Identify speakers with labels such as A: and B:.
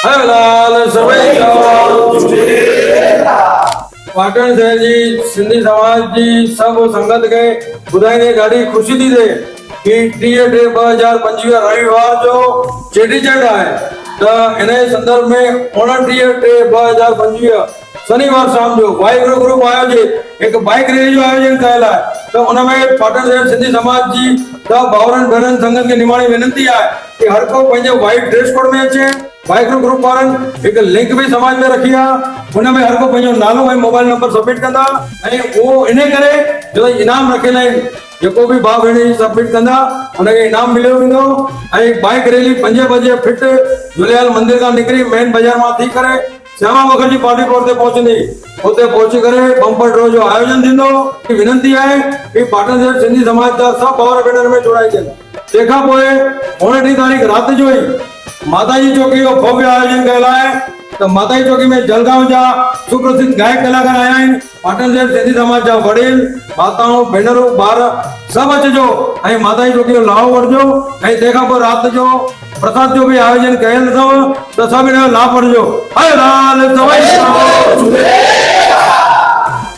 A: हरे लाल सभई पाटण शहर जी सिंधी समाज जी सब संगत के ॿुधाईंदे ॾाढी ख़ुशी थी थिए कि 30/3/2025 रविवार जो चेटीचंड आहे त इन संदर्भ में 29/3/2025 शनिवार शाम जो वाहिगुरु ग्रुप आयोजित एक बाइक रैली जो आयोजन कयल आहे त उनमें पाटण शहर सिंधी समाज जी सब भाउरनि भेनरुनि संगत खे निमाणी विनंती आहे कि हर को पंहिंजे वाइट ड्रेस कोड में अचे। वाहिगुरु ग्रुप वारनि एक लिंक भी समाज में रखी आहे हुन में हर को पंहिंजो नालो ऐं मोबाइल नंबर सबमिट कंदा ऐं उहो इन करे जो इनाम रखियल आहिनि जेको भी भाउ भेण सबमिट कंदा उनखे इनाम मिलियो वेंदो ऐं बाइक रैली 5 बजे फिट झूलेलाल मंदिर खां निकिरी मेन बाज़ार मां थी करे श्यामा मुखर्जी पार्टी प्लॉट ते पहुचंदी उते पहुची करे बम्पर ड्रॉ जो आयोजन थींदो। विनंती आहे कि पाटण शहर सिंधी समाज जा सब भाउर भेनर में जोड़ाइजनि। तंहिंखां पोइ 29 तारीख़ राति जो ई माताजी चौकी जो भव्य आयोजन कयल आहे त माताजी चौकी में जलगांव जा सुप्रसिद्ध गायक कलाकार आया आहिनि। पाटण शहर सिंधी समाज जा वडील माताऊं भेनरूं ॿार सभु अचिजो ऐं माताजी चौकी जो लाभ वठिजो ऐं तंहिंखां पोइ राति जो प्रसाद जो भी आयोजन कयल अथव त सभु हिन जो लाभ वठिजो। हरे लाल सभई